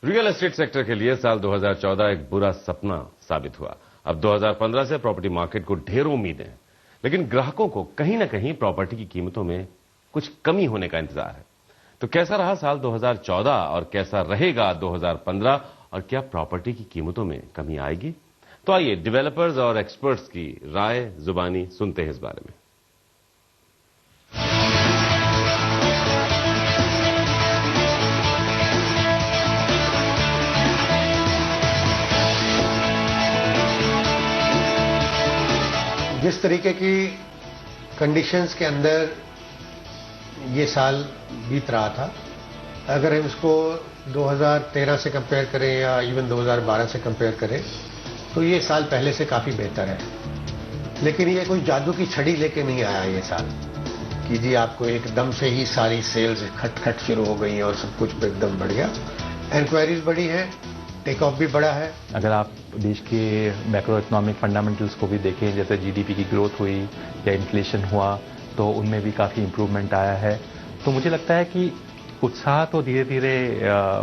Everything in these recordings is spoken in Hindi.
रियल एस्टेट सेक्टर के लिए साल 2014 एक बुरा सपना साबित हुआ। अब 2015 से प्रॉपर्टी मार्केट को ढेरों उम्मीदें हैं, लेकिन ग्राहकों को कहीं ना कहीं प्रॉपर्टी की कीमतों में कुछ कमी होने का इंतजार है। तो कैसा रहा साल 2014 और कैसा रहेगा 2015 और क्या प्रॉपर्टी की कीमतों में कमी आएगी? तो आइए डेवलपर्स और एक्सपर्ट्स की राय जुबानी सुनते हैं इस बारे में। जिस तरीके की कंडीशंस के अंदर ये साल बीत रहा था, अगर हम इसको 2013 से कंपेयर करें या इवन 2012 से कंपेयर करें तो ये साल पहले से काफ़ी बेहतर है। लेकिन ये कोई जादू की छड़ी लेके नहीं आया ये साल कि जी आपको एकदम से ही सारी सेल्स खट शुरू हो गई हैं और सब कुछ एकदम बढ़ गया। इंक्वायरीज बढ़ी है, टेक ऑफ भी बढ़ा है। अगर आप देश के मैक्रो इकोनॉमिक फंडामेंटल्स को भी देखें, जैसे जीडीपी की ग्रोथ हुई या इन्फ्लेशन हुआ, तो उनमें भी काफ़ी इम्प्रूवमेंट आया है। तो मुझे लगता है कि उत्साह तो धीरे धीरे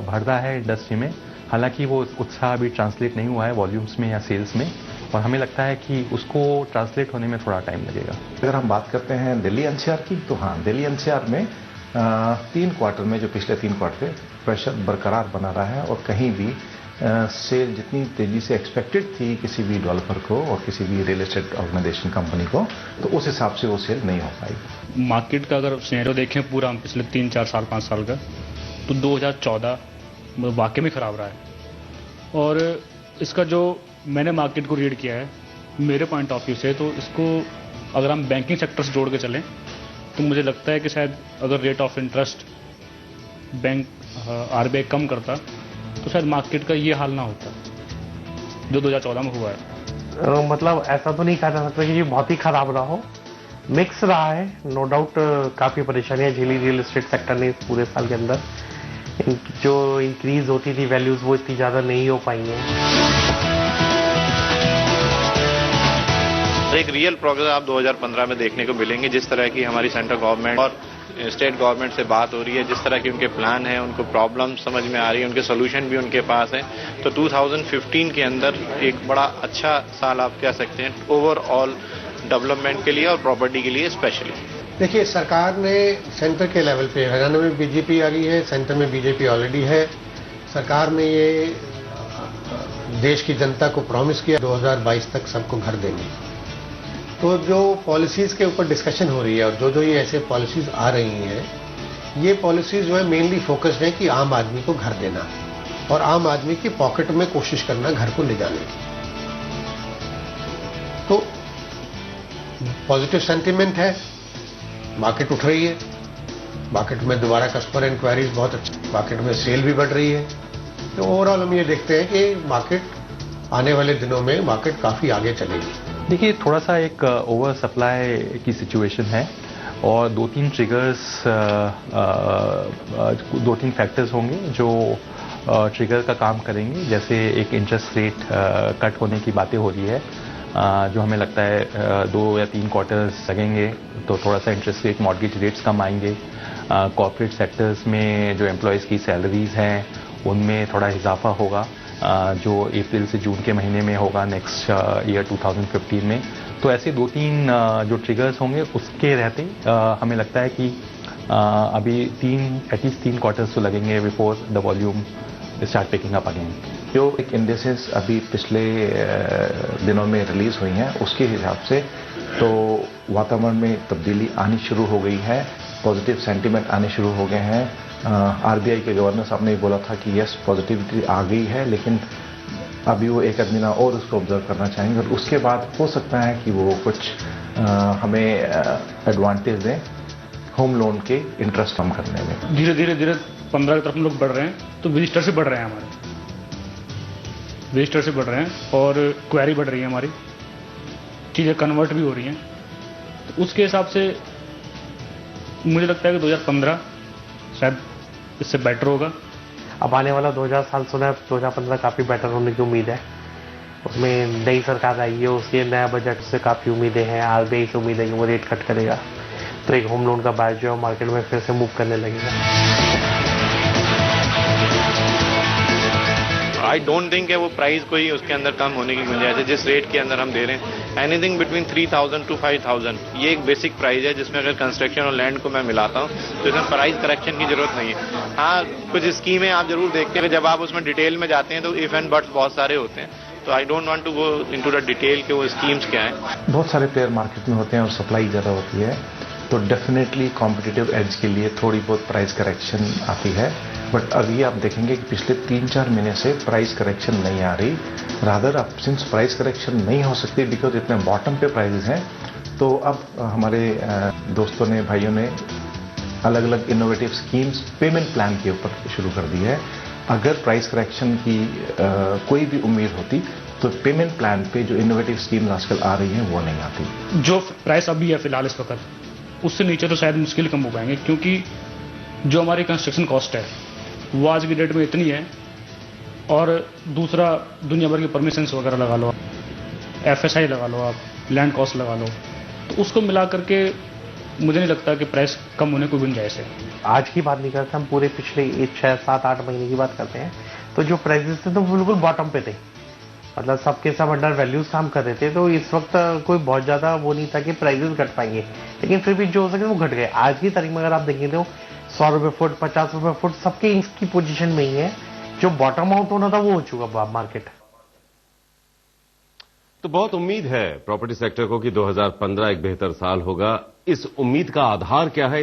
बढ़ रहा है इंडस्ट्री में। हालांकि वो उत्साह अभी ट्रांसलेट नहीं हुआ है वॉल्यूम्स में या सेल्स में, और हमें लगता है कि उसको ट्रांसलेट होने में थोड़ा टाइम लगेगा। अगर हम बात करते हैं दिल्ली एनसीआर की, तो हाँ, दिल्ली एनसीआर में 3 क्वार्टर में, जो पिछले 3 क्वार्टर थे, प्रेशर बरकरार बना रहा है और कहीं भी सेल जितनी तेजी से एक्सपेक्टेड थी किसी भी डेवलपर को और किसी भी रियल एस्टेट ऑर्गेनाइजेशन कंपनी को, तो उस हिसाब से वो सेल नहीं हो पाई। मार्केट का अगर सिनेरियो देखें पूरा पिछले 3-4 साल 5 साल का, तो 2014 वाकई में खराब रहा है। और इसका जो मैंने मार्केट को रीड किया है मेरे पॉइंट ऑफ व्यू से, तो इसको अगर हम बैंकिंग सेक्टर से जोड़ के चलें तो मुझे लगता है कि शायद अगर rate of interest bank RBI कम करता तो शायद मार्केट का ये हाल ना होता जो 2014 में हुआ है। मतलब ऐसा तो नहीं कहा जा सकता कि ये बहुत ही खराब रहा हो, मिक्स रहा है। नो डाउट काफ़ी परेशानियां झेली रियल एस्टेट सेक्टर ने इस पूरे साल के अंदर। जो इंक्रीज होती थी वैल्यूज वो इतनी ज़्यादा नहीं हो पाई हैं। एक रियल प्रोग्रेस आप 2015 में देखने को मिलेंगे। जिस तरह की हमारी सेंट्रल गवर्नमेंट और स्टेट गवर्नमेंट से बात हो रही है, जिस तरह की उनके प्लान है, उनको प्रॉब्लम समझ में आ रही है, उनके सोल्यूशन भी उनके पास है। तो 2015 के अंदर एक बड़ा अच्छा साल आप कह सकते हैं ओवरऑल डेवलपमेंट के लिए और प्रॉपर्टी के लिए स्पेशली। देखिए, सरकार ने सेंटर के लेवल पे, हरियाणा में बीजेपी आ गई है, सेंटर में बीजेपी ऑलरेडी है। सरकार ने ये देश की जनता को प्रॉमिस किया 2022 तक सबको घर देंगे। तो जो पॉलिसीज के ऊपर डिस्कशन हो रही है और जो ये ऐसे पॉलिसीज आ रही हैं, ये पॉलिसीज जो है मेनली फोकस्ड है कि आम आदमी को घर देना और आम आदमी की पॉकेट में कोशिश करना घर को ले जाने की। तो पॉजिटिव सेंटीमेंट है, मार्केट उठ रही है, मार्केट में दोबारा कस्टमर इंक्वायरीज बहुत अच्छी, मार्केट में सेल भी बढ़ रही है। तो ओवरऑल हम ये देखते हैं कि मार्केट आने वाले दिनों में मार्केट काफी आगे चलेगी। देखिए, थोड़ा सा एक ओवर सप्लाई की सिचुएशन है और 2-3 ट्रिगर्स, 2-3 फैक्टर्स होंगे जो ट्रिगर का काम करेंगे। जैसे एक इंटरेस्ट रेट कट होने की बातें हो रही है, जो हमें लगता है 2 या 3 क्वार्टर्स लगेंगे, तो थोड़ा सा इंटरेस्ट रेट, मॉर्गेज रेट्स कम आएंगे। कॉर्पोरेट सेक्टर्स में जो एम्प्लॉयज़ की सैलरीज हैं उनमें थोड़ा इजाफा होगा, जो अप्रैल से जून के महीने में होगा नेक्स्ट ईयर 2015 में। तो ऐसे 2-3 जो ट्रिगर्स होंगे उसके रहते हमें लगता है कि अभी एटलीस्ट 3 क्वार्टर्स तो लगेंगे before the volume start picking up again. जो एक इंडेक्सेस अभी पिछले दिनों में रिलीज हुई हैं उसके हिसाब से तो वातावरण में तब्दीली आनी शुरू हो गई है, पॉजिटिव सेंटीमेंट आने शुरू हो गए हैं। आरबीआई के गवर्नर साहब ने बोला था कि यस, पॉजिटिविटी आ गई है, लेकिन अभी वो एक महीना और उसको ऑब्जर्व करना चाहेंगे और उसके बाद हो सकता है कि वो कुछ हमें एडवांटेज दें होम लोन के इंटरेस्ट कम करने में। धीरे धीरे 15 की तरफ हम लोग बढ़ रहे हैं, तो विजिटर से बढ़ रहे हैं, हमारे विजिटर से बढ़ रहे हैं और क्वेरी बढ़ रही है, हमारी चीज़ें कन्वर्ट भी हो रही हैं। तो उसके हिसाब से मुझे लगता है कि 2015 शायद इससे बेटर होगा। अब आने वाला 2015 काफ़ी बेटर होने की उम्मीद है। उसमें नई सरकार आई है, उसके नया बजट से काफ़ी उम्मीदें हैं। आरबीआई से उम्मीद है कि वो रेट कट करेगा, तो एक होम लोन का बाजार जो है मार्केट में फिर से मूव करने लगेगा। आई डोंट थिंक है वो प्राइस कोई उसके अंदर कम होने की गुंजाइश है जिस रेट के अंदर हम दे रहे हैं। एनीथिंग बिटवीन 3,000 to 5,000 ये एक बेसिक प्राइस है जिसमें अगर कंस्ट्रक्शन और लैंड को मैं मिलाता हूँ तो इसमें प्राइस करेक्शन की जरूरत नहीं है। हाँ, कुछ स्कीमें आप जरूर देखते हैं, जब आप उसमें डिटेल में जाते हैं तो इफ एंड बट्स बहुत सारे होते हैं, तो I don't want to go into the detail कि वो स्कीम्स क्या हैं। बहुत सारे प्लेयर मार्केट में होते हैं और सप्लाई ज़्यादा होती है, तो डेफिनेटली कॉम्पिटिटिव एज के लिए थोड़ी बहुत प्राइस करेक्शन आती है। बट अभी आप देखेंगे कि पिछले 3-4 महीने से प्राइस करेक्शन नहीं आ रही। रादर अब सिंस प्राइस करेक्शन नहीं हो सकती बिकॉज इतने बॉटम पे प्राइसेस हैं, तो अब हमारे दोस्तों ने, भाइयों ने अलग अलग इनोवेटिव स्कीम्स पेमेंट प्लान के ऊपर शुरू कर दी है। अगर प्राइस करेक्शन की कोई भी उम्मीद होती तो पेमेंट प्लान पे जो इनोवेटिव स्कीम्स आजकल आ रही हैं वो नहीं आती। जो प्राइस अभी है फिलहाल इस वक्त, उससे नीचे तो शायद मुश्किल कम हो पाएंगे, क्योंकि जो हमारी कंस्ट्रक्शन कॉस्ट है वो आज की डेट में इतनी है, और दूसरा दुनिया भर की परमिशंस वगैरह लगा लो, FSI लगा लो, आप लैंड कॉस्ट लगा लो, तो उसको मिला करके मुझे नहीं लगता कि प्राइस कम होने को गुंजाइश है। आज की बात नहीं करते, हम पूरे पिछले 6, 7, 8 महीने की बात करते हैं, तो जो प्राइसेस थे तो बिल्कुल बॉटम पे थे, मतलब सबके सब अंडर वैल्यूज काम कर रहे थे। तो इस वक्त कोई बहुत ज्यादा वो नहीं था कि प्राइसेस घट पाएंगे, लेकिन फिर भी जो हो सके वो घट गए। आज की तारीख में अगर आप देखेंगे तो 100 रुपए फुट, 50 रुपए फुट सबके इसकी पोजीशन में ही है। जो बॉटम आउट होना था वो हो चुका मार्केट। तो बहुत उम्मीद है प्रॉपर्टी सेक्टर को कि 2015 एक बेहतर साल होगा। इस उम्मीद का आधार क्या है,